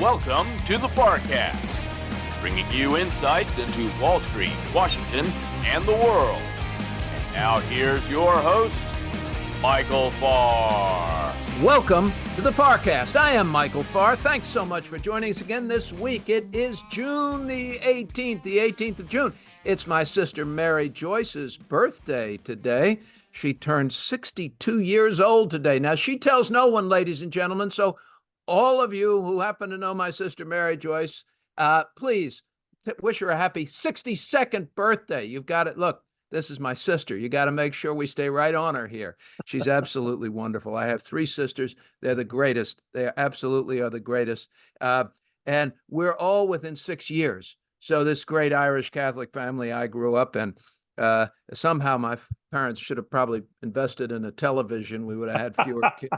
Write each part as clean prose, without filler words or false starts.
Welcome to the FarrCast, bringing you insights into Wall Street, Washington, and the world. And now here's your host, Michael Farr. Welcome to the FarrCast. I am Michael Farr. Thanks so much for joining us again this week. It is June the 18th of June. It's my sister Mary Joyce's birthday today. She turned 62 years old today. Now, she tells no one, ladies and gentlemen, so all of you who happen to know my sister Mary Joyce, please wish her a happy 62nd birthday. You've got it. Look, this is my sister. You got to make sure we stay right on her here. She's absolutely wonderful. I have three sisters. They're the greatest. They absolutely are the greatest. And we're all within 6 years. So this great Irish Catholic family I grew up in, somehow my parents should have probably invested in a television. We would have had fewer kids.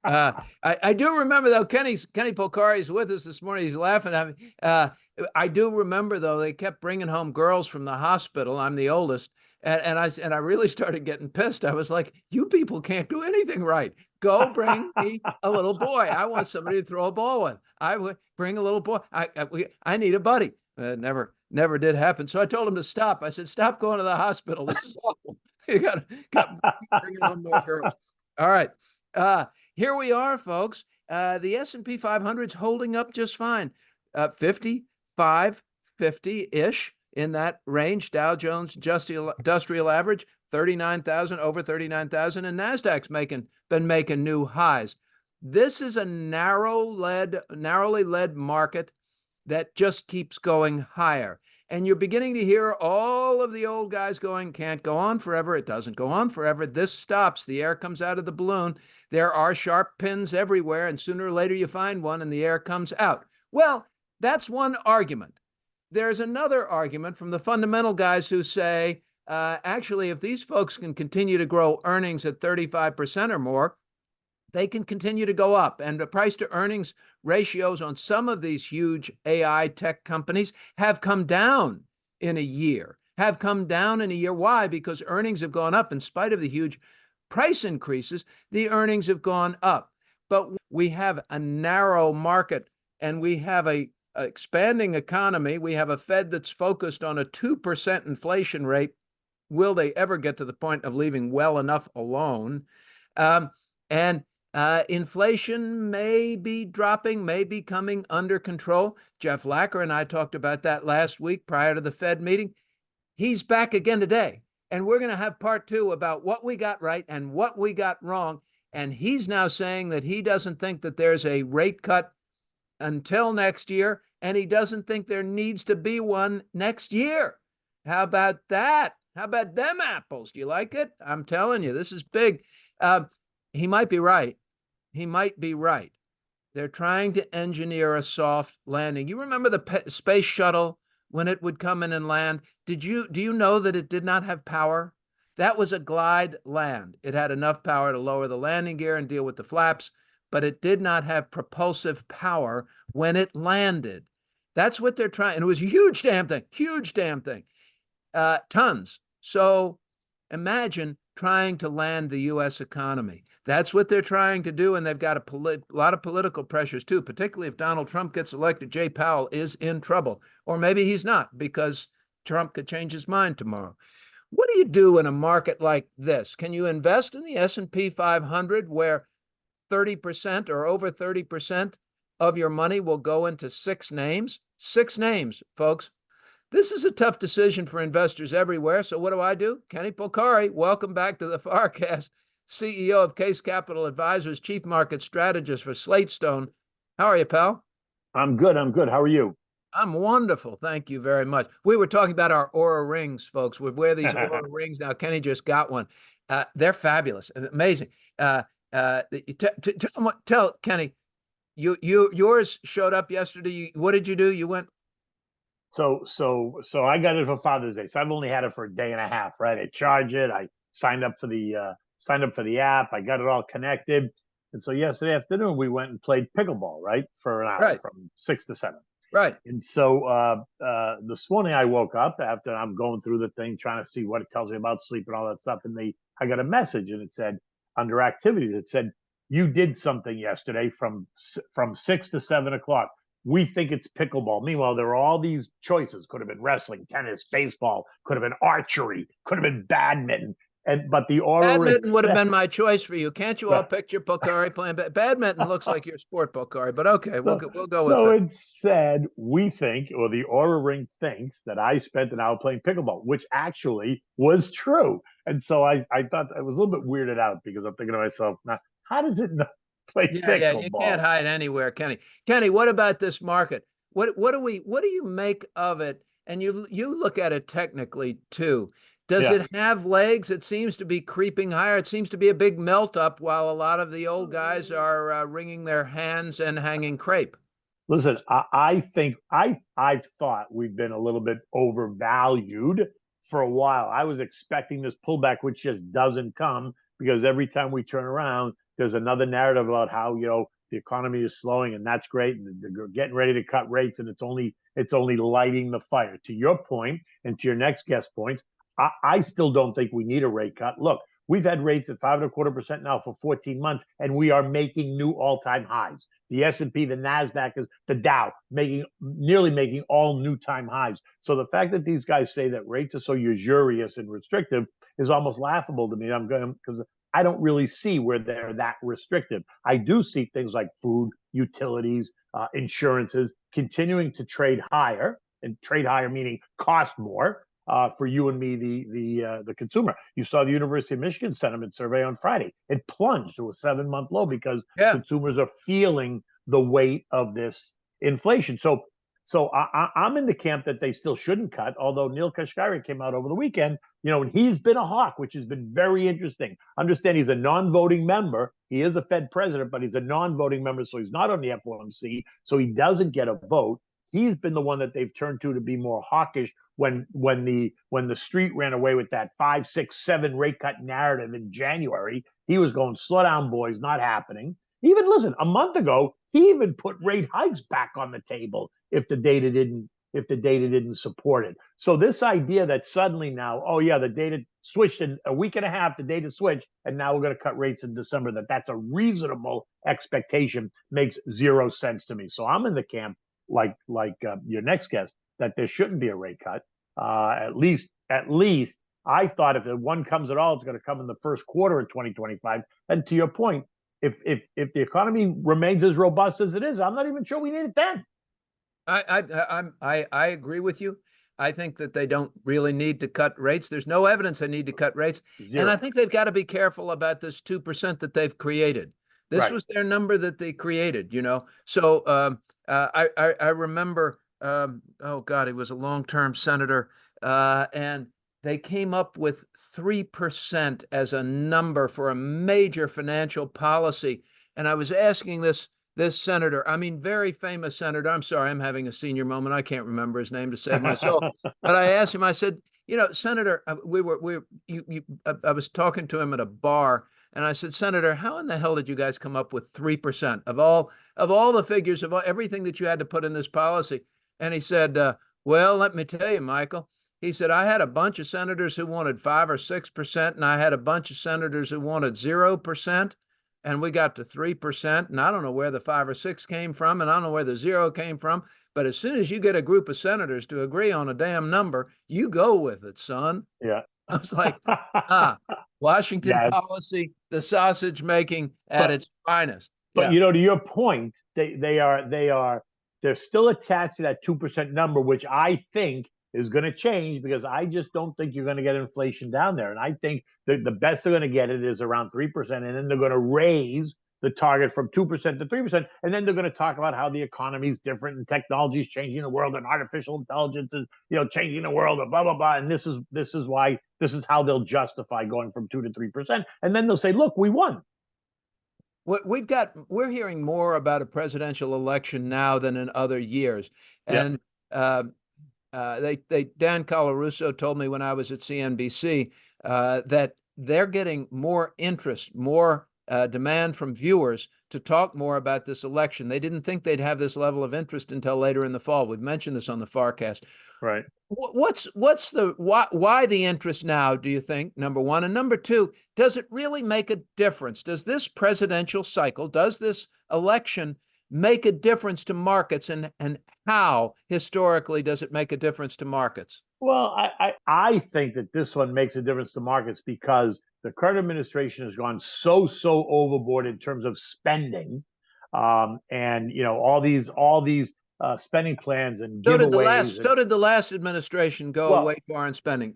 I do remember, though, Kenny Polcari is with us this morning. He's laughing at me. I do remember, though, they kept bringing home girls from the hospital. I'm the oldest. And I really started getting pissed. I was like, you people can't do anything right. Go bring me a little boy. I want somebody to throw a ball with. I would bring a little boy. I need a buddy. Never did happen. So I told him to stop. I said, stop going to the hospital. This is awful. You got bringing home more girls. All right. Here we are, folks. The S&P 500 is holding up just fine. 5550-ish in that range. Dow Jones Industrial Average, 39,000, over 39,000. And NASDAQ's been making new highs. This is a narrowly led market that just keeps going higher. And you're beginning to hear all of the old guys going, can't go on forever. It doesn't go on forever. This stops. The air comes out of the balloon. There are sharp pins everywhere, and sooner or later you find one and the air comes out. Well, that's one argument. There's another argument from the fundamental guys who say, actually, if these folks can continue to grow earnings at 35% or more, they can continue to go up. And the price to earnings ratios on some of these huge AI tech companies have come down in a year. Why? Because earnings have gone up in spite of the huge price increases. The earnings have gone up. But we have a narrow market and we have a expanding economy. We have a Fed that's focused on a 2% inflation rate. Will they ever get to the point of leaving well enough alone? Inflation may be dropping, may be coming under control. Jeff Lacker and I talked about that last week prior to the Fed meeting. He's back again today. And we're going to have part two about what we got right and what we got wrong. And he's now saying that he doesn't think that there's a rate cut until next year. And he doesn't think there needs to be one next year. How about that? How about them apples? Do you like it? I'm telling you, this is big. He might be right. They're trying to engineer a soft landing. You remember the space shuttle when it would come in and land? Do you know that it did not have power? That was a glide land. It had enough power to lower the landing gear and deal with the flaps, but it did not have propulsive power when it landed. That's what they're trying. And it was a huge damn thing. Tons. So imagine trying to land the U.S. economy. That's what they're trying to do, and they've got a lot of political pressures, too, particularly if Donald Trump gets elected. Jay Powell is in trouble. Or maybe he's not, because Trump could change his mind tomorrow. What do you do in a market like this? Can you invest in the S&P 500 where 30% or over 30% of your money will go into six names? Six names, folks. This is a tough decision for investors everywhere. So what do? Kenny Polcari, welcome back to the FarrCast, CEO of Case Capital Advisors, Chief Market Strategist for Slatestone. How are you, pal? I'm good. How are you? I'm wonderful. Thank you very much. We were talking about our Aura rings, folks. We wear these Aura rings now. Kenny just got one. They're fabulous and amazing. Tell Kenny, yours showed up yesterday. What did you do? You went. So I got it for Father's Day. So I've only had it for a day and a half, right? I charge it. I signed up for the app. I got it all connected. And so yesterday afternoon we went and played pickleball, right, for an hour from 6 to 7. Right. And so this morning I woke up after I'm going through the thing, trying to see what it tells me about sleep and all that stuff. And I got a message, and it said under activities, it said you did something yesterday from 6 to 7 o'clock. we think it's pickleball. Meanwhile, there are all these choices. Could have been wrestling, tennis, baseball, could have been archery, could have been badminton. But the Aura Ring Badminton would have been my choice for you. Can't you all picture Polcari playing badminton? Looks like your sport, Polcari, but okay, we'll go with that. So it said, we think, or the Aura Ring thinks, that I spent an hour playing pickleball, which actually was true. And so I thought I was a little bit weirded out because I'm thinking to myself, now, how does it not play pickleball? Yeah, you can't hide anywhere, Kenny. Kenny, what about this market? What do you make of it? And you look at it technically too. Does it have legs? It seems to be creeping higher. It seems to be a big melt up while a lot of the old guys are wringing their hands and hanging crepe. Listen, I think I've thought we've been a little bit overvalued for a while. I was expecting this pullback, which just doesn't come because every time we turn around, there's another narrative about how, the economy is slowing and that's great. And they're getting ready to cut rates and it's only lighting the fire. To your point and to your next guest point, I still don't think we need a rate cut. Look, we've had rates at 5.25% now for 14 months, and we are making new all-time highs. The S&P, the NASDAQ, the Dow, nearly making all new time highs. So the fact that these guys say that rates are so usurious and restrictive is almost laughable to me. Because I don't really see where they're that restrictive. I do see things like food, utilities, insurances continuing to trade higher, and trade higher meaning cost more. For you and me, the consumer. You saw the University of Michigan sentiment survey on Friday. It plunged to a 7-month low because consumers are feeling the weight of this inflation. So I'm in the camp that they still shouldn't cut, although Neil Kashkari came out over the weekend, and he's been a hawk, which has been very interesting. Understand he's a non-voting member. He is a Fed president, but he's a non-voting member, so he's not on the FOMC, so he doesn't get a vote. He's been the one that they've turned to be more hawkish when the street ran away with that 5, 6, 7 rate cut narrative in January. He was going, slow down, boys, not happening. Even listen, a month ago, he even put rate hikes back on the table if the data didn't support it. So this idea that suddenly now, the data switched in a week and a half, the data switched, and now we're going to cut rates in December, that's a reasonable expectation makes zero sense to me. So I'm in the camp like your next guest, that there shouldn't be a rate cut. At least I thought if one comes at all, it's going to come in the first quarter of 2025. And to your point, if the economy remains as robust as it is, I'm not even sure we need it then. I agree with you. I think that they don't really need to cut rates. There's no evidence they need to cut rates. Zero. And I think they've got to be careful about this 2% that they've created. This was their number that they created, So I remember, he was a long-term senator, and they came up with 3% as a number for a major financial policy. And I was asking this senator, very famous senator. I'm sorry, I'm having a senior moment. I can't remember his name to save my soul. But I asked him, I said, Senator, I was talking to him at a bar. And I said, Senator, how in the hell did you guys come up with 3% of all the figures of everything that you had to put in this policy? And he said, well, let me tell you, Michael. He said, I had a bunch of senators who wanted 5 or 6%, and I had a bunch of senators who wanted 0%, and we got to 3%. And I don't know where the 5 or 6 came from, and I don't know where the 0 came from. But as soon as you get a group of senators to agree on a damn number, you go with it, son. Yeah. I was like, Washington policy, the sausage making at its finest. But to your point, they're still attached to that 2% number, which I think is going to change because I just don't think you're going to get inflation down there. And I think the best they're going to get it is around 3%, and then they're going to raise the target from 2% to 3%. And then they're going to talk about how the economy is different and technology is changing the world and artificial intelligence is, changing the world and blah, blah, blah. And this is how they'll justify going from 2 to 3%. And then they'll say, look, we won. We're hearing more about a presidential election now than in other years. And Dan Colarusso told me when I was at CNBC that they're getting more interest, more demand from viewers to talk more about this election. They didn't think they'd have this level of interest until later in the fall. We've mentioned this on the FarrCast. Right. Why the interest now, do you think, number one? And number two, does it really make a difference? Does this presidential cycle, does this election make a difference to markets, and how historically does it make a difference to markets? Well, I think that this one makes a difference to markets because the current administration has gone so overboard in terms of spending, and all these spending plans and giveaways. So did the last administration go way far in spending.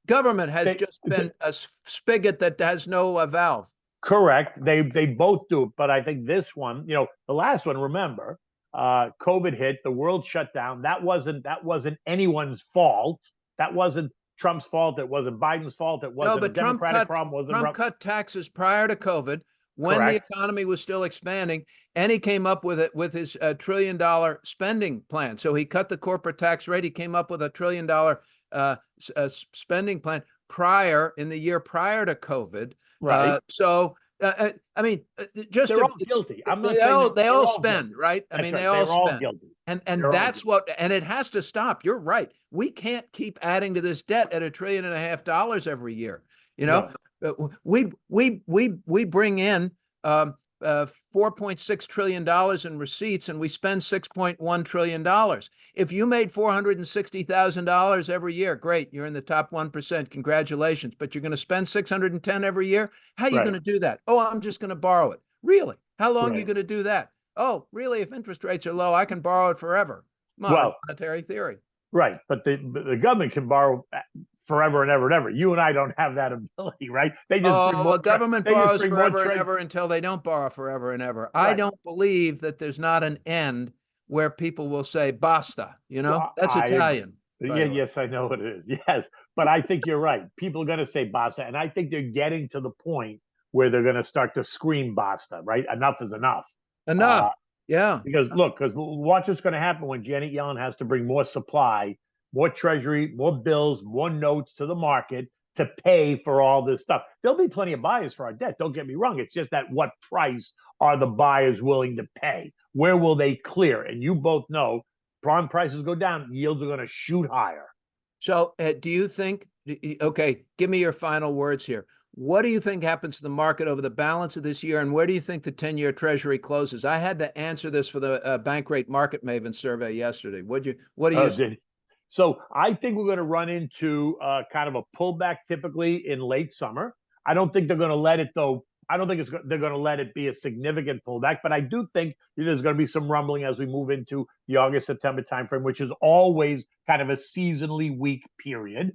Government has just been a spigot that has no valve. Correct. They both do it, but I think this one, the last one, remember, COVID hit, the world shut down. That wasn't anyone's fault. That wasn't Trump's fault. It wasn't Biden's fault. It wasn't a Democratic problem. Trump cut taxes prior to COVID when Correct. The economy was still expanding, and he came up with it with his $1 trillion spending plan. So he cut the corporate tax rate. He came up with $1 trillion spending plan in the year prior to COVID. Right. I mean, just they're all guilty. I'm not saying they all spend, right? I mean, they all spend. All guilty. And that's and it has to stop. You're right. We can't keep adding to this debt at $1.5 trillion every year. We bring in $4.6 trillion in receipts, and we spend $6.1 trillion. If you made $460,000 every year, great, you're in the top 1%. Congratulations. But you're going to spend $610 every year? How are you going to do that? Oh, I'm just going to borrow it. Really? How long are you going to do that? Oh, really? If interest rates are low, I can borrow it forever. Monetary theory. Right, but the government can borrow forever and ever and ever. You and I don't have that ability, right? They just government borrows forever and ever until they don't borrow forever and ever. Right. I don't believe that there's not an end where people will say basta. That's Italian. Yes, I know what it is. Yes, but I think you're right. People are going to say basta, and I think they're getting to the point where they're going to start to scream basta. Right? Enough is enough. Enough. Yeah. Because watch what's going to happen when Janet Yellen has to bring more supply, more treasury, more bills, more notes to the market to pay for all this stuff. There'll be plenty of buyers for our debt. Don't get me wrong. It's just that what price are the buyers willing to pay? Where will they clear? And you both know, bond prices go down, yields are going to shoot higher. So do you think, okay, give me your final words here. What do you think happens to the market over the balance of this year, and where do you think the 10-year Treasury closes? I had to answer this for the Bank Rate Market Maven survey yesterday. What do you think? So I think we're going to run into kind of a pullback typically in late summer. I don't think they're going to let it, though. I don't think they're going to let it be a significant pullback, but I do think there's going to be some rumbling as we move into the August-September timeframe, which is always kind of a seasonally weak period.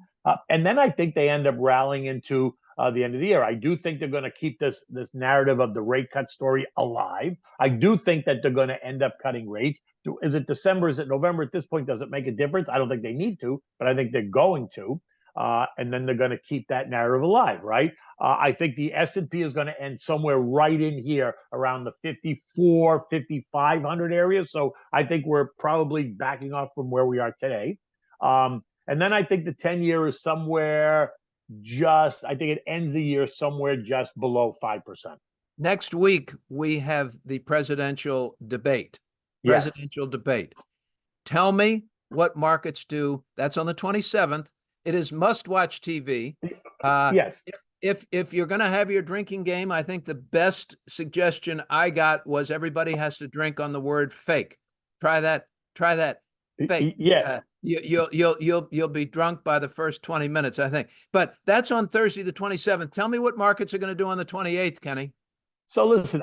And then I think they end up rallying into the end of the year. I do think they're going to keep this narrative of the rate cut story alive. I do think that they're going to end up cutting rates. Is it December? Is it November? At this point, does it make a difference? I don't think they need to, but I think they're going to. And then they're going to keep that narrative alive, right? I think the S&P is going to end somewhere right in here around the 54, 5,500 area. So I think we're probably backing off from where we are today. And then I think the 10-year is somewhere I think it ends the year somewhere just below 5%. Next week, we have the presidential debate. Tell me what markets do. That's on the 27th. It is must-watch TV. Yes. If you're going to have your drinking game, I think the best suggestion I got was everybody has to drink on the word fake. Try that. Fake. Yeah. You'll be drunk by the first 20 minutes, I think. But that's on Thursday, the 27th. Tell me what markets are going to do on the 28th, Kenny. So listen,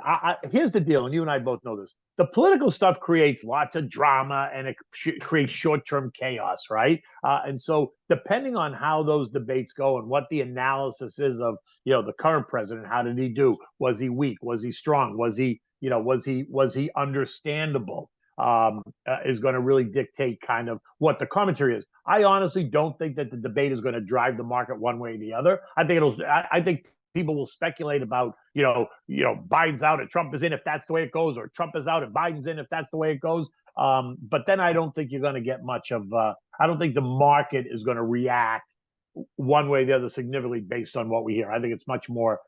here's the deal, and you and I both know this. The political stuff creates lots of drama, and it creates short-term chaos, right? And so depending on how those debates go and what the analysis is of, the current president, how did he do? Was he weak? Was he strong? Was he understandable? Is going to really dictate kind of what the commentary is. I honestly don't think that the debate is going to drive the market one way or the other. I think people will speculate about, Biden's out and Trump is in if that's the way it goes, or Trump is out and Biden's in if that's the way it goes. But then I don't think you're going to get much of, I don't think the market is going to react one way or the other significantly based on what we hear. I think it's much more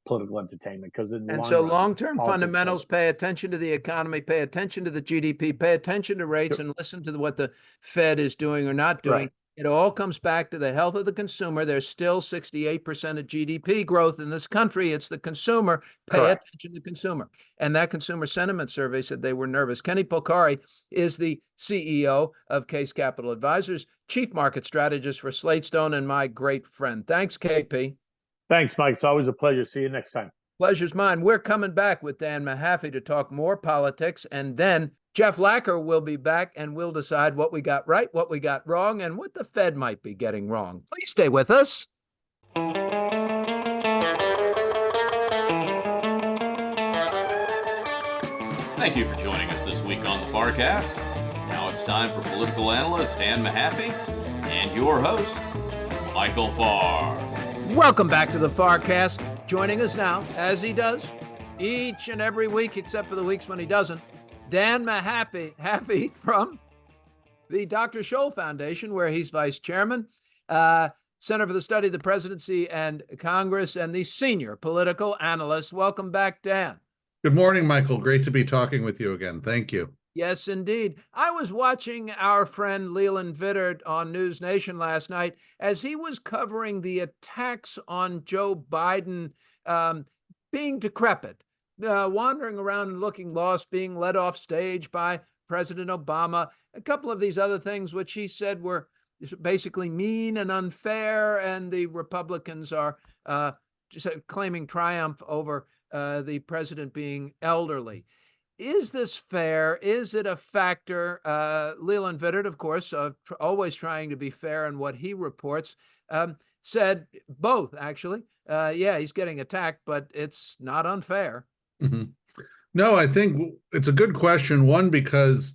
political entertainment because long-term fundamentals, pay attention to the economy, pay attention to the GDP, pay attention to rates, and listen to what the Fed is doing or not doing. Right. It all comes back to the health of the consumer. There's still 68% of GDP growth in this country. It's the consumer. Pay Correct. attention to the consumer. And that consumer sentiment survey said they were nervous. Kenny Polcari is the CEO of Case Capital Advisors, chief market strategist for Slate Stone, and my great friend. Thanks, KP. Thanks, Mike. It's always a pleasure. See you next time. Pleasure's mine. We're coming back with Dan Mahaffee to talk more politics, and then Jeff Lacker will be back, and we'll decide what we got right, what we got wrong, and what the Fed might be getting wrong. Please stay with us. Thank you for joining us this week on the FarrCast. Now it's time for political analyst Dan Mahaffee and your host, Michael Farr. Welcome back to the FarrCast. Joining us now, as he does each and every week, except for the weeks when he doesn't, Dan Mahaffee from the Dr. Scholl Foundation, where he's vice chairman, Center for the Study of the Presidency and Congress, and the senior political analyst. Welcome back, Dan. Good morning, Michael. Great to be talking with you again. Thank you. Yes, indeed. I was watching our friend Leland Vittert on News Nation last night as he was covering the attacks on Joe Biden being decrepit, wandering around and looking lost, being led off stage by President Obama, a couple of these other things which he said were basically mean and unfair, and the Republicans are just claiming triumph over the president being elderly. Is this fair? Is it a factor? Leland Vittert, of course, always trying to be fair in what he reports, said both, actually. Yeah, he's getting attacked, but it's not unfair. Mm-hmm. No, I think it's a good question. One, because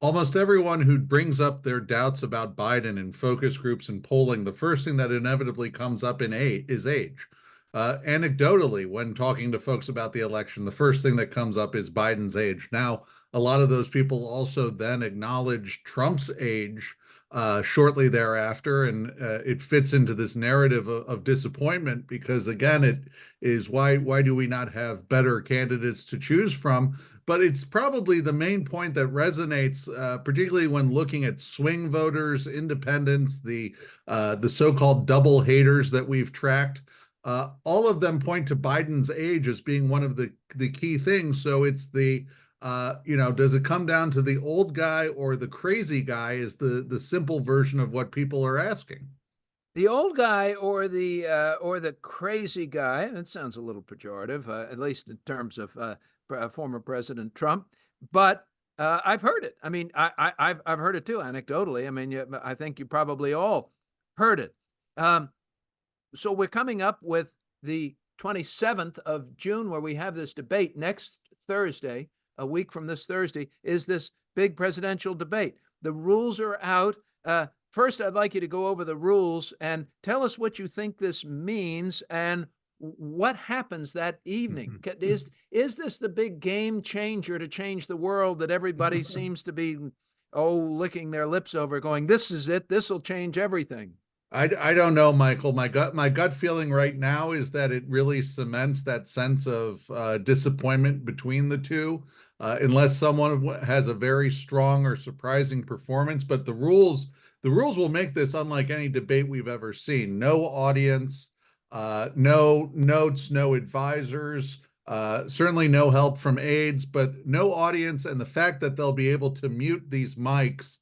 almost everyone who brings up their doubts about Biden in focus groups and polling, the first thing that inevitably comes up is age. Anecdotally, when talking to folks about the election, the first thing that comes up is Biden's age. Now, a lot of those people also then acknowledge Trump's age shortly thereafter, and it fits into this narrative of disappointment because, again, it is why do we not have better candidates to choose from? But it's probably the main point that resonates, particularly when looking at swing voters, independents, the so-called double haters that we've tracked. All of them point to Biden's age as being one of the key things. So it's does it come down to the old guy or the crazy guy is the simple version of what people are asking. The old guy or the crazy guy, that sounds a little pejorative, at least in terms of former President Trump. But I've heard it. I mean, I've heard it too, anecdotally. I mean, I think you probably all heard it. So we're coming up with the 27th of June, where we have this debate next Thursday. A week from this Thursday is this big presidential debate. The rules are out. First, I'd like you to go over the rules and tell us what you think this means and what happens that evening. Is this the big game changer to change the world that everybody seems to be, licking their lips over, going, this is it, this will change everything? I don't know, Michael. My gut feeling right now is that it really cements that sense of disappointment between the two, unless someone has a very strong or surprising performance. But the rules will make this unlike any debate we've ever seen. No audience, no notes, no advisors, certainly no help from aides, but no audience. And the fact that they'll be able to mute these mics,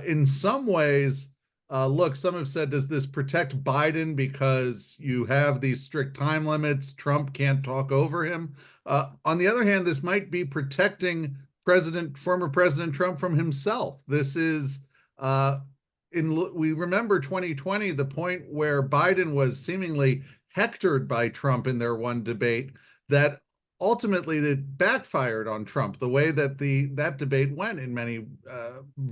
in some ways. Look, some have said, does this protect Biden because you have these strict time limits? Trump can't talk over him. On the other hand, this might be protecting former President Trump from himself. This is, we remember 2020, the point where Biden was seemingly hectored by Trump in their one debate that ultimately it backfired on Trump, the way that that debate went in many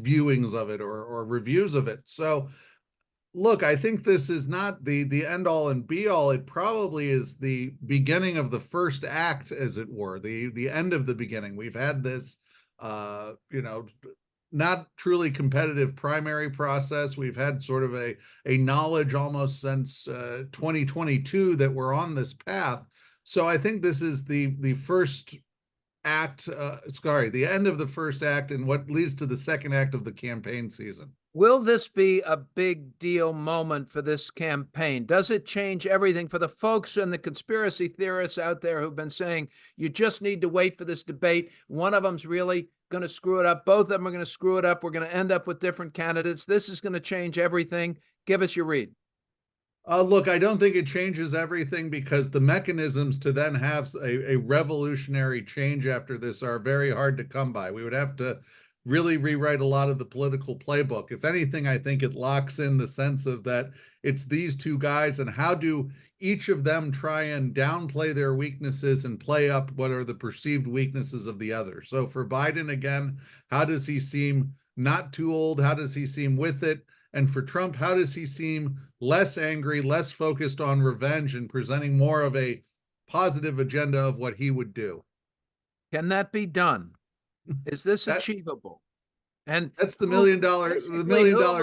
viewings of it or reviews of it. So look, I think this is not the end all and be all. It probably is the beginning of the first act, as it were, the end of the beginning. We've had this, not truly competitive primary process. We've had sort of a knowledge almost since 2022 that we're on this path. So I think this is the first act, the end of the first act and what leads to the second act of the campaign season. Will this be a big deal moment for this campaign? Does it change everything for the folks and the conspiracy theorists out there who've been saying you just need to wait for this debate? One of them's really going to screw it up. Both of them are going to screw it up. We're going to end up with different candidates. This is going to change everything. Give us your read. Look, I don't think it changes everything because the mechanisms to then have a revolutionary change after this are very hard to come by. We would have to really rewrite a lot of the political playbook. If anything, I think it locks in the sense of that it's these two guys and how do each of them try and downplay their weaknesses and play up what are the perceived weaknesses of the other. So for Biden, again, how does he seem not too old? How does he seem with it? And for Trump, how does he seem less angry, less focused on revenge, and presenting more of a positive agenda of what he would do? Can that be done? Is this achievable? And that's the million dollar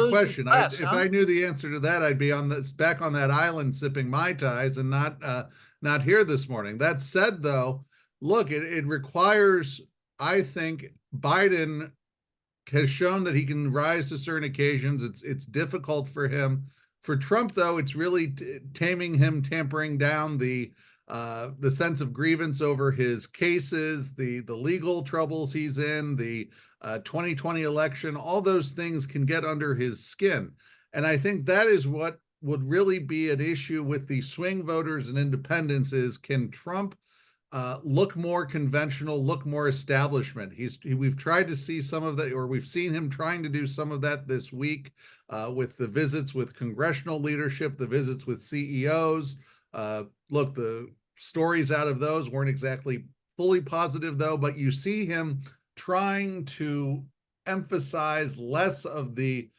question. Less, if I knew the answer to that, I'd be back on that island sipping Mai Tais and not here this morning. That said, though, look, it requires, I think, Biden has shown that he can rise to certain occasions. It's difficult for him. For Trump, though, it's really tampering down the sense of grievance over his cases, the legal troubles he's in, the 2020 election. All those things can get under his skin, and I think that is what would really be an issue with the swing voters and independents: is can Trump look more conventional, look more establishment? We've tried to see some of that, or we've seen him trying to do some of that this week with the visits with congressional leadership, the visits with CEOs. Look, the stories out of those weren't exactly fully positive, though, but you see him trying to emphasize less of the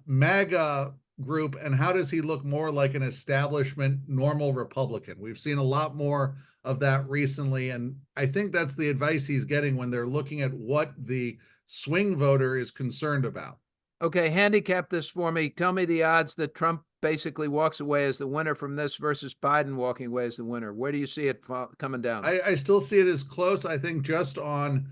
MAGA group, and how does he look more like an establishment normal Republican? We've seen a lot more of that recently, and I think that's the advice he's getting when they're looking at what the swing voter is concerned about. Okay, handicap this for me. Tell me the odds that Trump basically walks away as the winner from this versus Biden walking away as the winner. Where do you see it coming down? I still see it as close. I think just on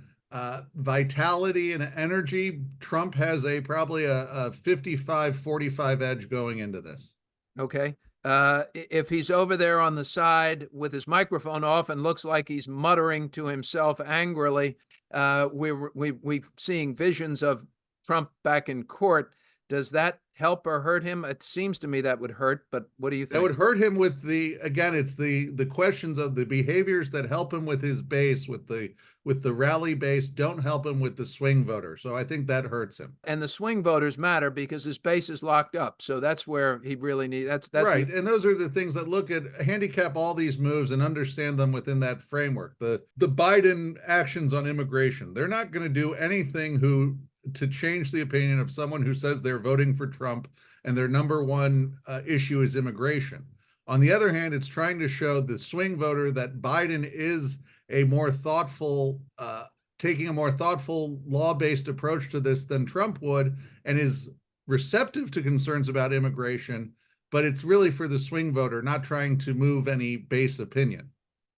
vitality and energy, Trump has probably a 55-45 edge going into this. Okay. If he's over there on the side with his microphone off and looks like he's muttering to himself angrily, we're seeing visions of Trump back in court. Does that help or hurt him? It seems to me that would hurt, but what do you think? That would hurt him with it's the questions of the behaviors that help him with his base, with the rally base, don't help him with the swing voter. So I think that hurts him. And the swing voters matter because his base is locked up. So that's where he really needs, that's right. And those are the things that look at, handicap all these moves and understand them within that framework. The Biden actions on immigration, they're not going to do anything to change the opinion of someone who says they're voting for Trump and their number one issue is immigration. On the other hand, it's trying to show the swing voter that Biden is a more thoughtful, taking a more thoughtful, law-based approach to this than Trump would, and is receptive to concerns about immigration, but it's really for the swing voter, not trying to move any base opinion.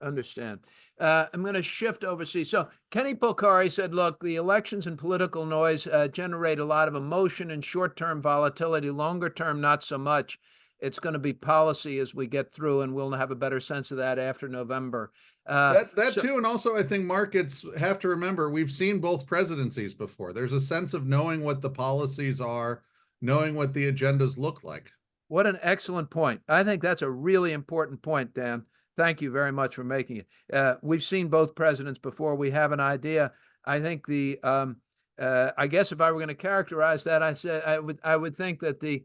Understand. I'm going to shift overseas. So Kenny Polcari said, look, the elections and political noise generate a lot of emotion and short-term volatility, longer term, not so much. It's going to be policy as we get through, and we'll have a better sense of that after November. Too. And also I think markets have to remember, we've seen both presidencies before. There's a sense of knowing what the policies are, knowing what the agendas look like. What an excellent point. I think that's a really important point, Dan. Thank you very much for making it. We've seen both presidents before. We have an idea. I think I guess if I were going to characterize that, I would think that the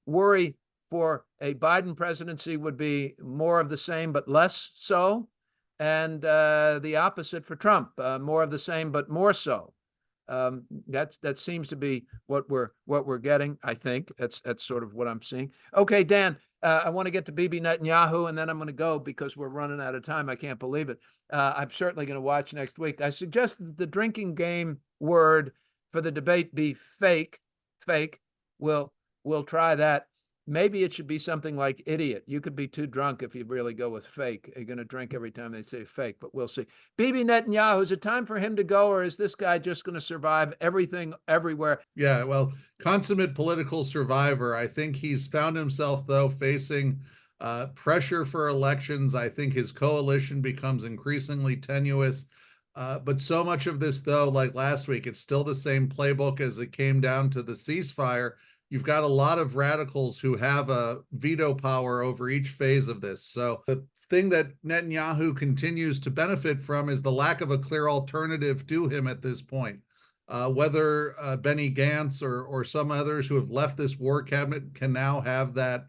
worry for a Biden presidency would be more of the same, but less so. And the opposite for Trump, more of the same, but more so. That seems to be what we're getting. I think that's sort of what I'm seeing. Okay, Dan, I want to get to Bibi Netanyahu, and then I'm going to go because we're running out of time. I can't believe it. I'm certainly going to watch next week. I suggest that the drinking game word for the debate be fake. We'll try that. maybe it should be something like idiot. You could be too drunk if you really go with fake. You're going to drink every time they say fake, but we'll see. Bibi Netanyahu, is it time for him to go, or is this guy just going to survive everything everywhere? Yeah, well, consummate political survivor. I think he's found himself, though, facing pressure for elections. I think his coalition becomes increasingly tenuous. But so much of this, though, like last week, it's still the same playbook as it came down to the ceasefire. You've got a lot of radicals who have a veto power over each phase of this. So the thing that Netanyahu continues to benefit from is the lack of a clear alternative to him at this point. Whether Benny Gantz or some others who have left this war cabinet can now have that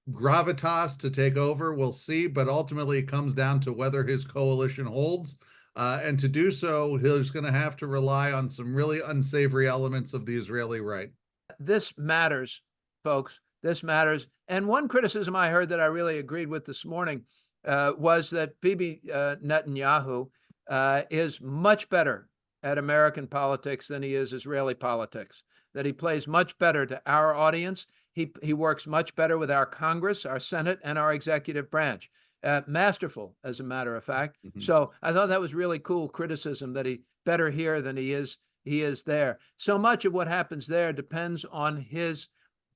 gravitas to take over, we'll see. But ultimately, it comes down to whether his coalition holds. And to do so, he's going to have to rely on some really unsavory elements of the Israeli right. This matters, folks. This matters. And one criticism I heard that I really agreed with this morning was that Bibi Netanyahu is much better at American politics than he is Israeli politics, that he plays much better to our audience. He works much better with our Congress, our Senate, and our executive branch. Masterful, as a matter of fact. Mm-hmm. So I thought that was really cool criticism, that he better here than he is there. So much of what happens there depends on his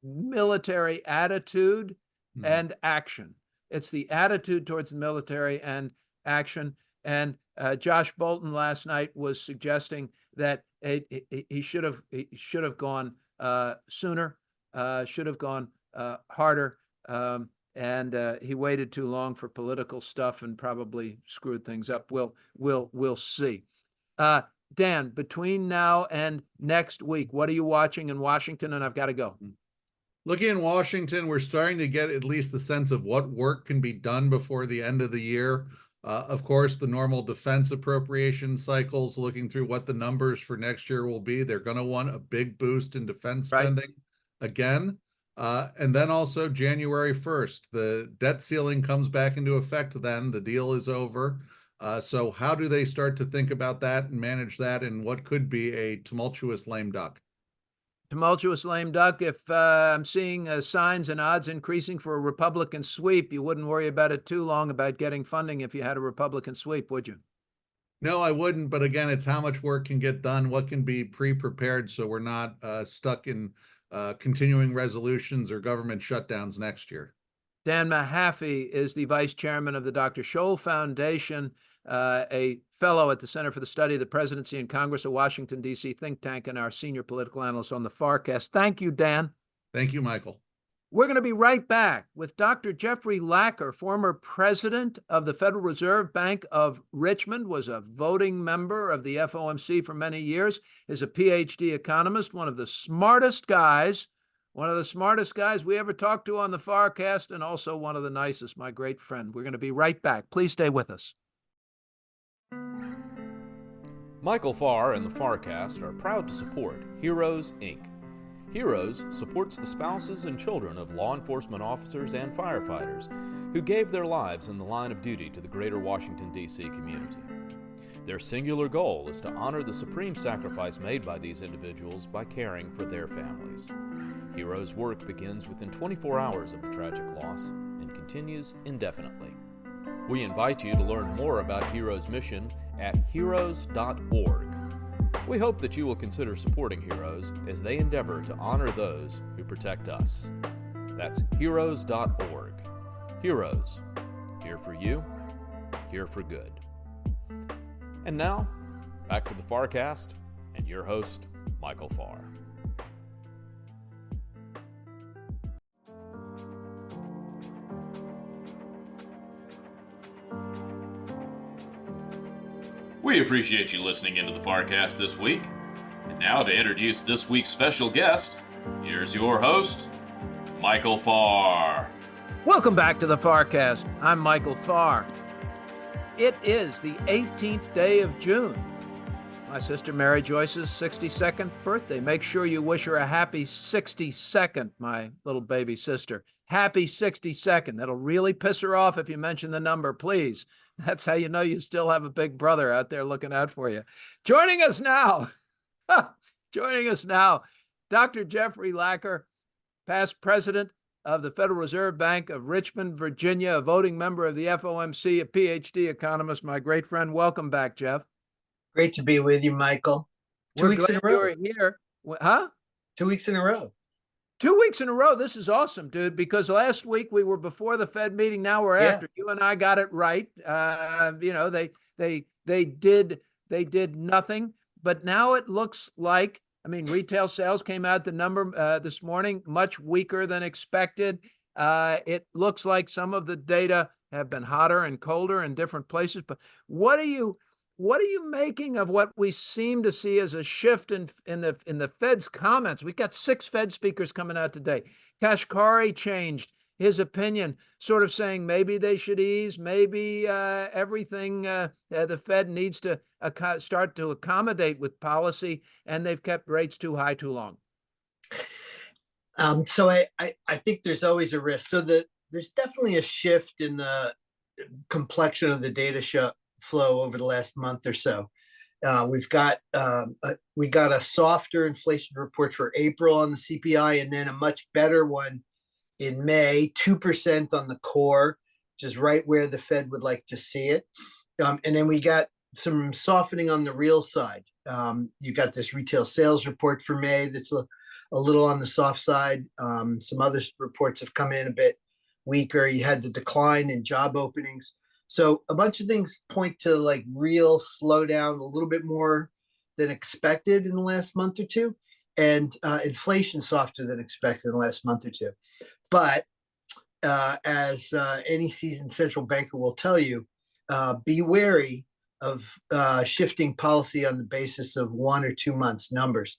military attitude and action. It's the attitude towards the military and action. And Josh Bolton last night was suggesting that he should have gone sooner, should have gone harder. And he waited too long for political stuff and probably screwed things up. We'll see. Dan, between now and next week, what are you watching in Washington? And I've got to go. Looking in Washington, we're starting to get at least the sense of what work can be done before the end of the year. Of course, the normal defense appropriation cycles, looking through what the numbers for next year will be. They're going to want a big boost in defense spending again. And then also January 1st, the debt ceiling comes back into effect then. The deal is over. So how do they start to think about that and manage that in what could be a tumultuous lame duck? Tumultuous lame duck. If I'm seeing signs and odds increasing for a Republican sweep, you wouldn't worry about it too long about getting funding if you had a Republican sweep, would you? No, I wouldn't. But again, it's how much work can get done, what can be pre-prepared so we're not stuck in continuing resolutions or government shutdowns next year. Dan Mahaffee is the vice chairman of the Dr. Scholl Foundation, a fellow at the Center for the Study of the Presidency and Congress, a Washington, D.C. think tank, and our senior political analyst on the FarrCast. Thank you, Dan. Thank you, Michael. We're going to be right back with Dr. Jeffrey Lacker, former president of the Federal Reserve Bank of Richmond, was a voting member of the FOMC for many years, is a PhD economist, one of the smartest guys we ever talked to on the FarrCast, and also one of the nicest, my great friend. We're going to be right back. Please stay with us. Michael Farr and the FarrCast are proud to support Heroes, Inc. Heroes supports the spouses and children of law enforcement officers and firefighters who gave their lives in the line of duty to the greater Washington, D.C. community. Their singular goal is to honor the supreme sacrifice made by these individuals by caring for their families. Heroes' work begins within 24 hours of the tragic loss and continues indefinitely. We invite you to learn more about Heroes' mission at heroes.org. We hope that you will consider supporting Heroes as they endeavor to honor those who protect us. That's heroes.org. Heroes, here for you, here for good. And now, back to the FarrCast and your host, Michael Farr. We appreciate you listening into the FarrCast this week. And now to introduce this week's special guest, here's your host, Michael Farr. Welcome back to the FarrCast. I'm Michael Farr. It is the 18th day of June. My sister Mary Joyce's 62nd birthday. Make sure you wish her a happy 62nd, my little baby sister. Happy 62nd. That'll really piss her off if you mention the number, please. That's how you know you still have a big brother out there looking out for you. Joining us now, Dr. Jeffrey Lacker, past president of the Federal Reserve Bank of Richmond, Virginia, a voting member of the FOMC, a PhD economist, my great friend. Welcome back, Jeff. Great to be with you, Michael. We're 2 weeks in a row. You're here. Huh? 2 weeks in a row. 2 weeks in a row. This is awesome, dude, because last week we were before the Fed meeting. Now we're after. You and I got it right. They did nothing, but now it looks like, retail sales came out the number this morning, much weaker than expected. It looks like some of the data have been hotter and colder in different places. But what are you making of what we seem to see as a shift in the Fed's comments? We got 6 Fed speakers coming out today. Kashkari changed his opinion, sort of saying maybe they should ease, maybe everything the Fed needs to start to accommodate with policy, and they've kept rates too high too long. So I think there's always a risk. So there's definitely a shift in the complexion of the data flow over the last month or so. We got a softer inflation report for April on the CPI, and then a much better one in May, 2% on the core, which is right where the Fed would like to see it. And then we got some softening on the real side. You got this retail sales report for May that's a little on the soft side. Some other reports have come in a bit weaker. You had the decline in job openings. So a bunch of things point to like real slowdown, a little bit more than expected in the last month or two, and inflation softer than expected in the last month or two. But as any seasoned central banker will tell you, be wary of shifting policy on the basis of 1 or 2 months numbers.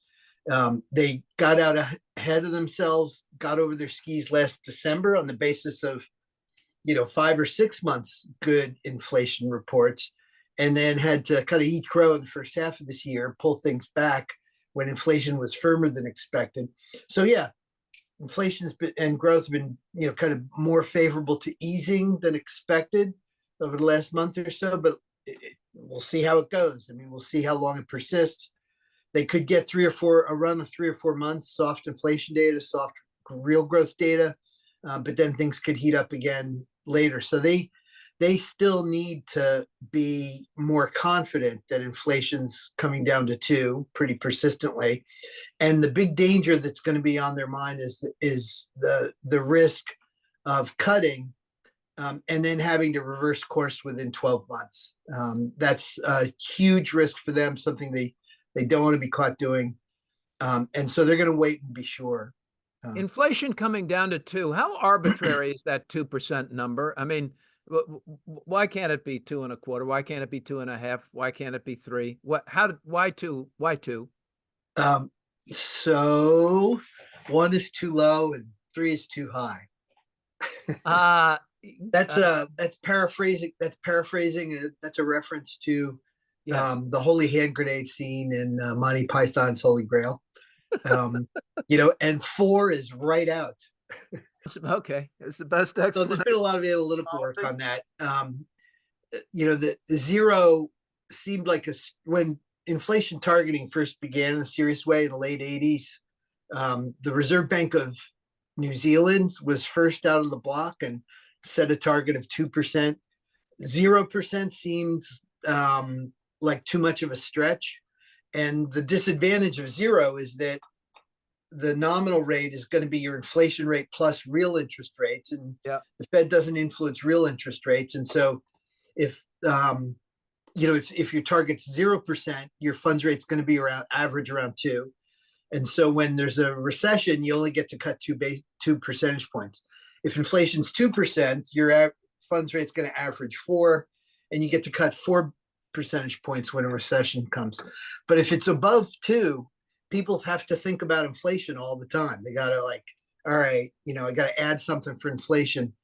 They got out ahead of themselves, got over their skis last December on the basis of 5 or 6 months good inflation reports, and then had to kind of eat crow in the first half of this year, pull things back when inflation was firmer than expected. So inflation and growth have been kind of more favorable to easing than expected over the last month or so, but we'll see how it goes. We'll see how long it persists. They could get a run of 3 or 4 months, soft inflation data, soft real growth data, but then things could heat up again later. So they still need to be more confident that inflation's coming down to 2 pretty persistently. And the big danger that's going to be on their mind is the risk of cutting and then having to reverse course within 12 months. That's a huge risk for them, something they don't want to be caught doing. And so they're going to wait and be sure. Inflation coming down to 2. How arbitrary is that 2% number? Why can't it be 2.25? Why can't it be 2.5? Why can't it be 3? Why 2? Why 2? So 1 is too low and 3 is too high. That's paraphrasing. That's a reference to the holy hand grenade scene in Monty Python's Holy Grail. And 4 is right out. Okay, it's the best explanation. So there's been a lot of analytical work on that. The 0 seemed like when inflation targeting first began in a serious way in the late 80s. The Reserve Bank of New Zealand was first out of the block and set a target of 2%. 0% seemed like too much of a stretch. And the disadvantage of 0 is that the nominal rate is going to be your inflation rate plus real interest rates. And the Fed doesn't influence real interest rates. And so if your target's 0%, your funds rate's going to be average around 2. And so when there's a recession, you only get to cut 2 percentage points. If inflation's 2%, your funds rate's going to average 4, and you get to cut 4 percentage points when a recession comes. But if it's above 2, people have to think about inflation all the time. They got to all right, I got to add something for inflation.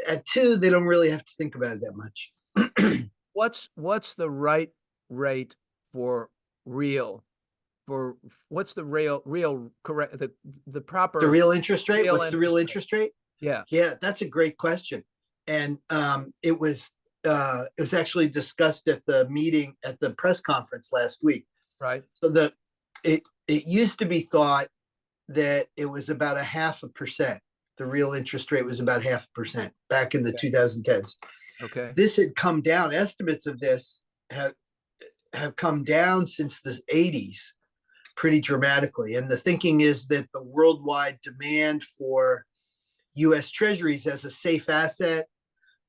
At 2, they don't really have to think about it that much. What's the right rate for real? What's the real correct the proper the real interest rate? What's the real interest rate? Yeah, that's a great question, and it was actually discussed at the meeting at the press conference last week. Right. So it used to be thought that it was about 0.5%. The real interest rate was about 0.5% back in the 2010s. Okay. This had come down. Estimates of this have come down since the 80s pretty dramatically. And the thinking is that the worldwide demand for US Treasuries as a safe asset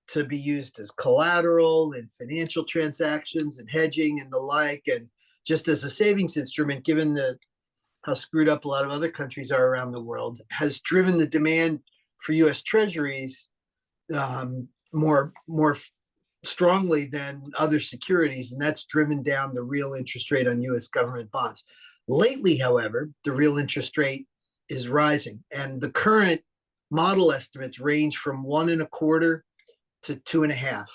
to be used as collateral in financial transactions and hedging and the like, and just as a savings instrument, given how screwed up a lot of other countries are around the world, has driven the demand for US Treasuries more strongly than other securities, and that's driven down the real interest rate on US government bonds. Lately, however, the real interest rate is rising, and the current model estimates range from 1.25% to 2.5%.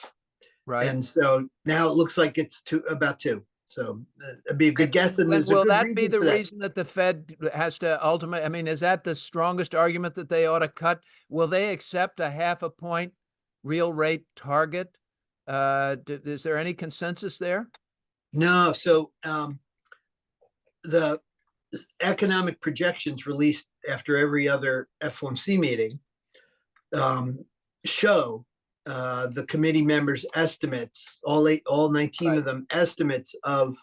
Right. And so now it looks like it's about 2%. So it'd be a good guess. And will that be the reason that the Fed has to ultimately, I mean, is that the strongest argument that they ought to cut? Will they accept a 0.5 point real rate target? Is there any consensus there? No. So the economic projections released after every other FOMC meeting show the committee members' estimates, all 19 Right. of them, estimates of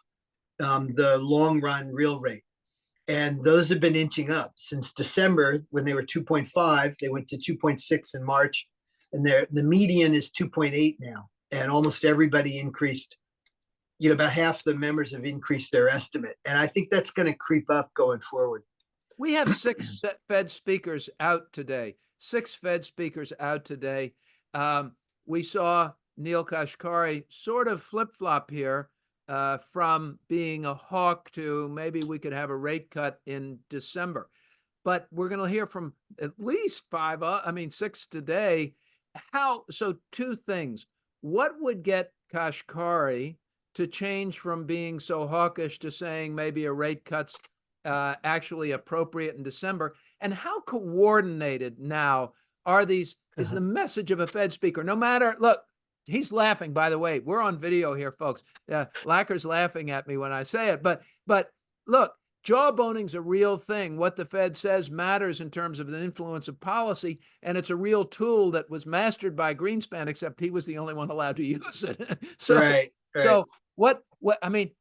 the long run real rate. And those have been inching up since December when they were 2.5. They went to 2.6 in March, and the median is 2.8 now. And almost everybody increased, about half the members have increased their estimate. And I think that's going to creep up going forward. We have 6 Fed speakers out today. 6 Fed speakers out today. We saw Neil Kashkari sort of flip-flop here from being a hawk to maybe we could have a rate cut in December. But we're going to hear from at least 6 today. So 2 things. What would get Kashkari to change from being so hawkish to saying maybe a rate cut's actually appropriate in December? And how coordinated now are these? Is the message of a Fed speaker, no matter, look, he's laughing, by the way, we're on video here, folks. Lacker's laughing at me when I say it, but look, jawboning's a real thing. What the Fed says matters in terms of the influence of policy, and it's a real tool that was mastered by Greenspan, except he was the only one allowed to use it. Right. So what I mean,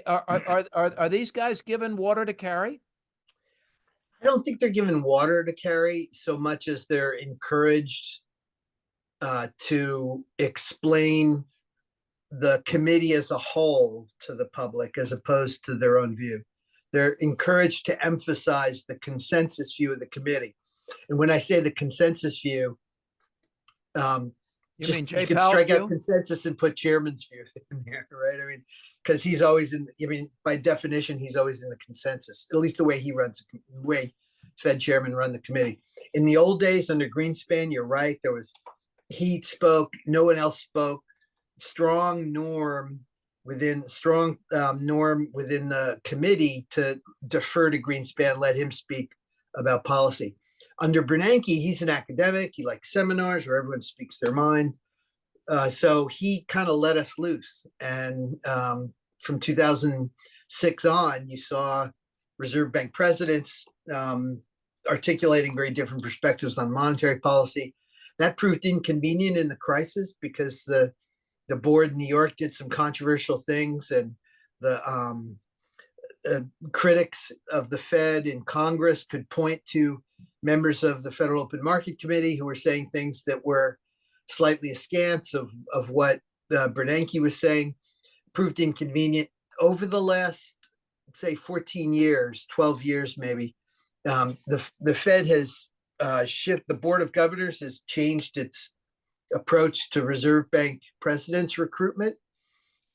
are these guys given water to carry? I don't think they're given water to carry so much as they're encouraged to explain the committee as a whole to the public as opposed to their own view. They're encouraged to emphasize the consensus view of the committee. And when I say the consensus view, you mean Jay you can Powell's strike view? out consensus and put chairman's view in there, right? I mean, because he's always by definition, he's always in the consensus, at least the way he runs, the way Fed chairman run the committee. In the old days under Greenspan, you're right, he spoke, no one else spoke. Strong norm within the committee to defer to Greenspan, let him speak about policy. Under Bernanke, he's an academic. He likes seminars where everyone speaks their mind. So he kind of let us loose. And from 2006 on, you saw Reserve Bank presidents articulating very different perspectives on monetary policy. That proved inconvenient in the crisis because the board in New York did some controversial things, and the critics of the Fed in Congress could point to members of the Federal Open Market Committee who were saying things that were slightly askance of what Bernanke was saying. Proved inconvenient. Over the last, say, 14 years, 12 years maybe, the Fed has the Board of Governors has changed its approach to Reserve Bank presidents recruitment,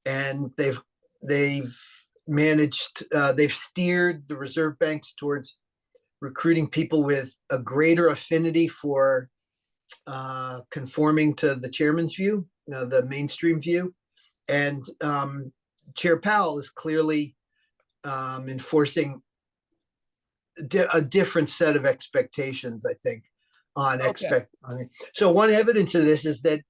and they've steered the reserve banks towards recruiting people with a greater affinity for conforming to the chairman's view, the mainstream view. And Chair Powell is clearly enforcing a different set of expectations, I think, on So one evidence of this is that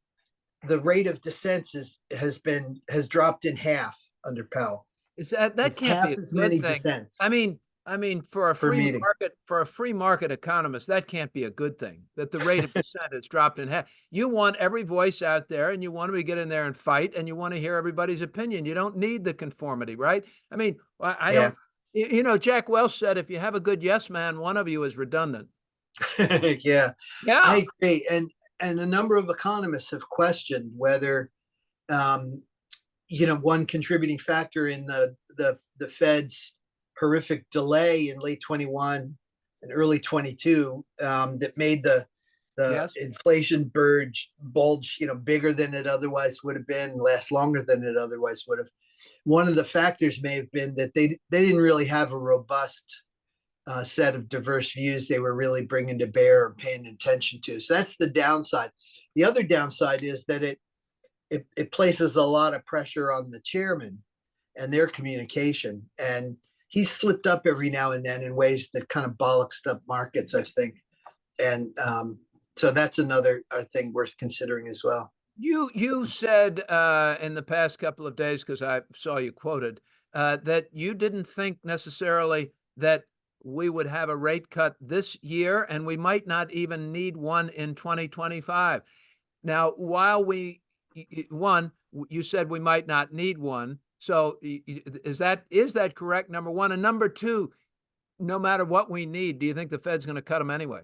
the rate of dissents has dropped in half under Powell. Is that It's can't be half a as good many thing. dissents. I mean, I mean, for a meeting. free market economist, that can't be a good thing, that the rate of dissent has dropped in half. You want every voice out there, and you want to get in there and fight, and you want to hear everybody's opinion. You don't need the conformity, right? I mean, I Yeah. don't, Jack Welch said, if you have a good yes man, one of you is redundant. Yeah, Yeah. I agree. And a number of economists have questioned whether, one contributing factor in the Fed's horrific delay in late 21 and early 22 that made the Yes. inflation bulge, bigger than it otherwise would have been, last longer than it otherwise would have. One of the factors may have been that they didn't really have a robust set of diverse views they were really bringing to bear and paying attention to. So that's the downside. The other downside is that it places a lot of pressure on the chairman and their communication. And he's slipped up every now and then in ways that kind of bollocks up markets, I think. And so that's another thing worth considering as well. You said in the past couple of days, because I saw you quoted, that you didn't think necessarily that we would have a rate cut this year, and we might not even need one in 2025. Now, while you said we might not need one. So is that correct? Number one. And number two, no matter what we need, do you think the Fed's going to cut them anyway?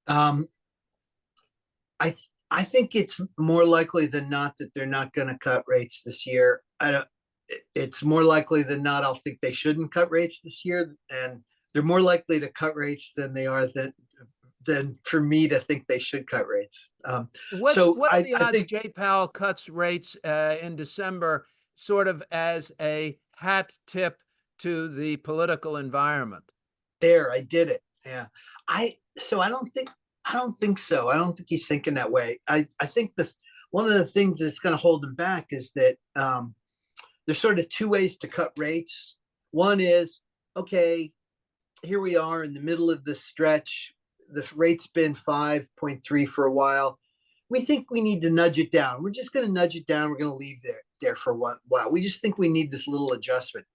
I think it's more likely than not that they're not going to cut rates this year. It's more likely than not, I'll think they shouldn't cut rates this year, and they're more likely to cut rates than they are than for me to think they should cut rates. What are the odds Jay Powell cuts rates in December, sort of as a hat tip to the political environment? There, I did it. Yeah, I don't think so. I don't think he's thinking that way. I think one of the things that's going to hold him back is that there's sort of two ways to cut rates. One is, okay, here we are in the middle of this stretch. The rate's been 5.3 for a while. We think we need to nudge it down. We're just going to nudge it down. We're going to leave there for a while. We just think we need this little adjustment.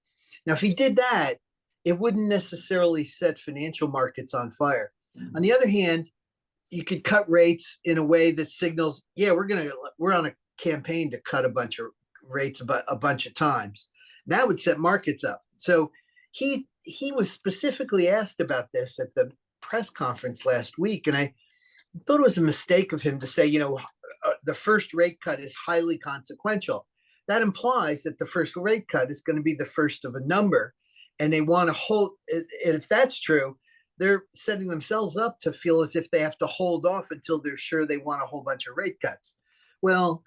Now, if he did that, it wouldn't necessarily set financial markets on fire. On the other hand, you could cut rates in a way that signals, yeah, we're on a campaign to cut a bunch of rates a bunch of times. That would set markets up. So he was specifically asked about this at the press conference last week, and I thought it was a mistake of him to say, the first rate cut is highly consequential. That implies that the first rate cut is going to be the first of a number, and they want to hold. And if that's true, they're setting themselves up to feel as if they have to hold off until they're sure they want a whole bunch of rate cuts. Well,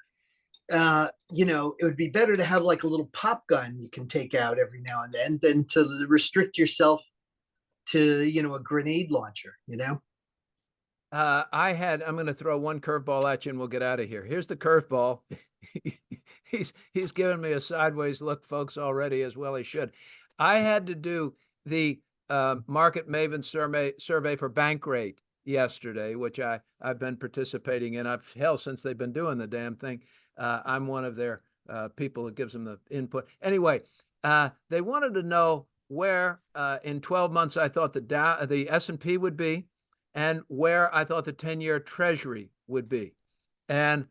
it would be better to have like a little pop gun you can take out every now and then than to restrict yourself to, a grenade launcher, I'm going to throw one curveball at you and we'll get out of here. Here's the curveball. He's given me a sideways look, folks, already, as well he should. I had to do the Market Maven survey for bank rate yesterday, which I've been participating in. Since they've been doing the damn thing. I'm one of their people that gives them the input. Anyway, they wanted to know where in 12 months I thought the S&P would be, and where I thought the 10-year Treasury would be. And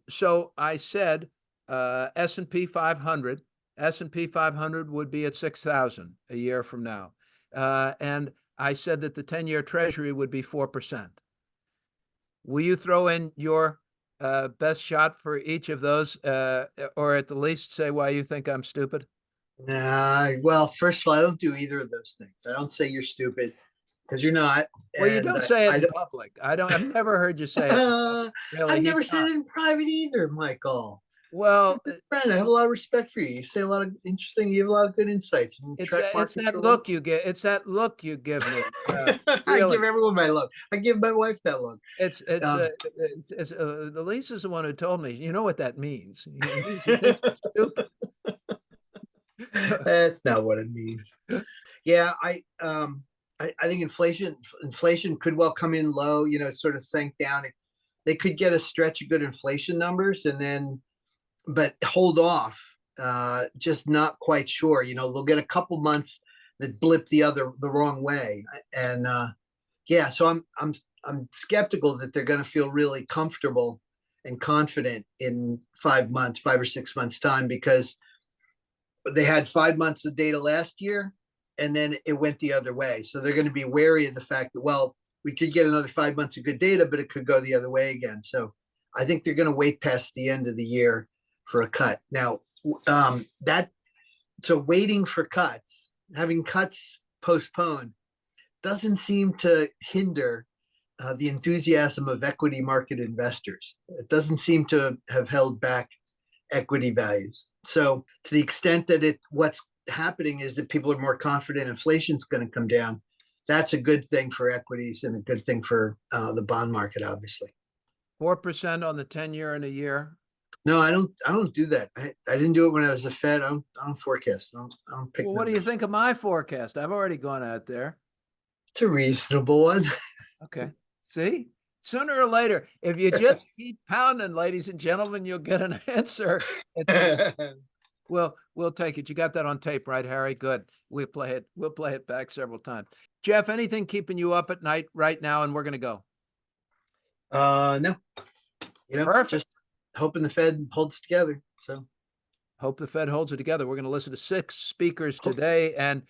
so I said S&P 500. S&P 500 would be at 6,000 a year from now. And I said that the 10-year Treasury would be 4%. Will you throw in your best shot for each of those, or at the least say why you think I'm stupid? Nah, well, first of all, I don't do either of those things. I don't say you're stupid, because you're not. Well, you don't say it in public. I've never heard you say it. Really, I've never said it in private either, Michael. Well, friend, I have a lot of respect for you. You say a lot of interesting. You have a lot of good insights. It's that look you get. It's that look you give me. Really. I give everyone my look. I give my wife that look. It's Lisa's the one who told me. You know what that means? It means stupid. That's not what it means. Yeah, I think inflation could well come in low. It sort of sank down. They could get a stretch of good inflation numbers, and then, but hold off. Just not quite sure. They'll get a couple months that blip the wrong way. And yeah, so I'm skeptical that they're going to feel really comfortable and confident in 5 or 6 months time, because they had 5 months of data last year and then it went the other way. So they're going to be wary of the fact that, well, we could get another 5 months of good data, but it could go the other way again. So I think they're going to wait past the end of the year for a cut. Now, so waiting for cuts, having cuts postponed, doesn't seem to hinder the enthusiasm of equity market investors. It doesn't seem to have held back equity values. So to the extent that what's happening is that people are more confident inflation's going to come down, that's a good thing for equities and a good thing for the bond market, obviously. 4% on the 10-year in a year. No, I don't do that. I didn't do it when I was a Fed. I don't forecast. I don't pick. Well, what do you think of my forecast? I've already gone out there. It's a reasonable one. Okay. See, sooner or later, if you just keep pounding, ladies and gentlemen, you'll get an answer. We'll take it. You got that on tape, right, Harry? Good. We'll play it back several times. Jeff, anything keeping you up at night right now? And we're going to go. No. Perfect. Just hoping the Fed holds together. So hope the Fed holds it together. We're going to listen to 6 speakers today, and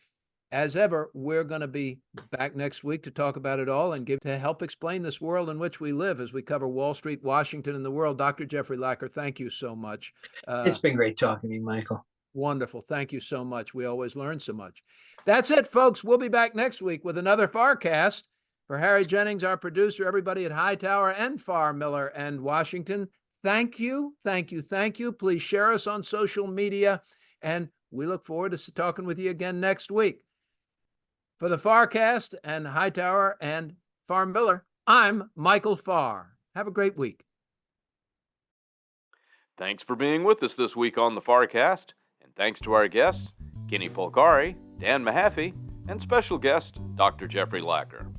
as ever, we're going to be back next week to talk about it all and to help explain this world in which we live as we cover Wall Street, Washington, and the world. Dr. Jeffrey Lacker, thank you so much. It's been great talking to you, Michael. Wonderful. Thank you so much. We always learn so much. That's it, folks. We'll be back next week with another FarrCast. For Harry Jennings, our producer, everybody at Hightower and Farr Miller and Washington, thank you. Thank you. Thank you. Please share us on social media, and we look forward to talking with you again next week. For the FarrCast and Hightower and Farr Miller, I'm Michael Farr. Have a great week. Thanks for being with us this week on the FarrCast, and thanks to our guests, Kenny Polcari, Dan Mahaffee, and special guest, Dr. Jeffrey Lacker.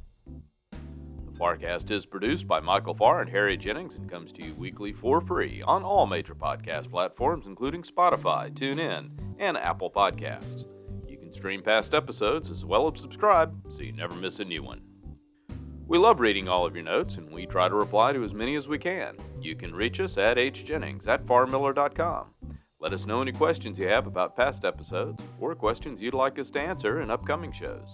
The FarrCast is produced by Michael Farr and Harry Jennings and comes to you weekly for free on all major podcast platforms, including Spotify, TuneIn, and Apple Podcasts. You can stream past episodes as well as subscribe so you never miss a new one. We love reading all of your notes, and we try to reply to as many as we can. You can reach us at hjennings@farrmiller.com. Let us know any questions you have about past episodes or questions you'd like us to answer in upcoming shows.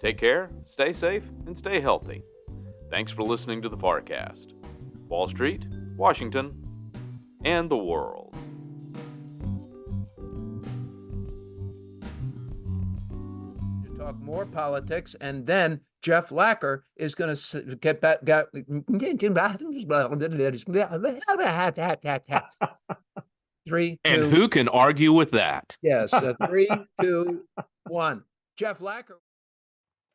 Take care, stay safe, and stay healthy. Thanks for listening to the FarrCast. Wall Street, Washington, and the world. To talk more politics, and then Jeff Lacker is going to get back. 3, 2. And who can argue with that? Yes, 3, 2, 1. Jeff Lacker.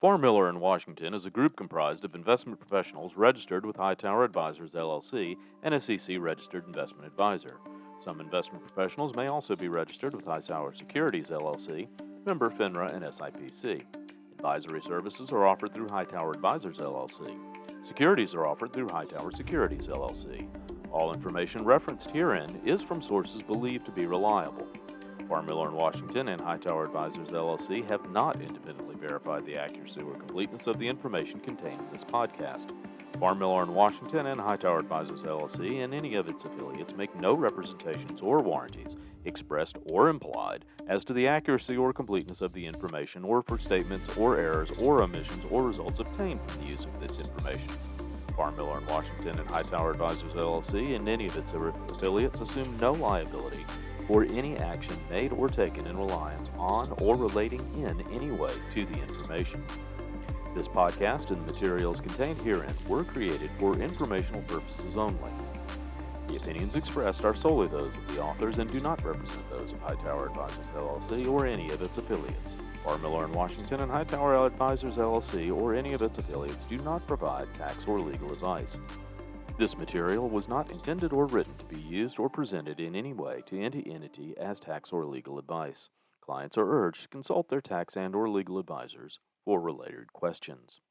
Farr Miller in Washington is a group comprised of investment professionals registered with Hightower Advisors, LLC, and a SEC-registered investment advisor. Some investment professionals may also be registered with Hightower Securities, LLC, member FINRA and SIPC. Advisory services are offered through Hightower Advisors, LLC. Securities are offered through Hightower Securities, LLC. All information referenced herein is from sources believed to be reliable. Farr Miller in Washington and Hightower Advisors, LLC have not independently verified the accuracy or completeness of the information contained in this podcast. Farr Miller in Washington and Hightower Advisors, LLC and any of its affiliates make no representations or warranties, expressed or implied, as to the accuracy or completeness of the information or for statements or errors or omissions or results obtained from the use of this information. Farr Miller in Washington and Hightower Advisors, LLC and any of its affiliates assume no liability for any action made or taken in reliance on or relating in any way to the information. This podcast and the materials contained herein were created for informational purposes only. The opinions expressed are solely those of the authors and do not represent those of Hightower Advisors, LLC or any of its affiliates. Farr Miller in Washington and Hightower Advisors, LLC or any of its affiliates do not provide tax or legal advice. This material was not intended or written to be used or presented in any way to any entity as tax or legal advice. Clients are urged to consult their tax and or legal advisors for related questions.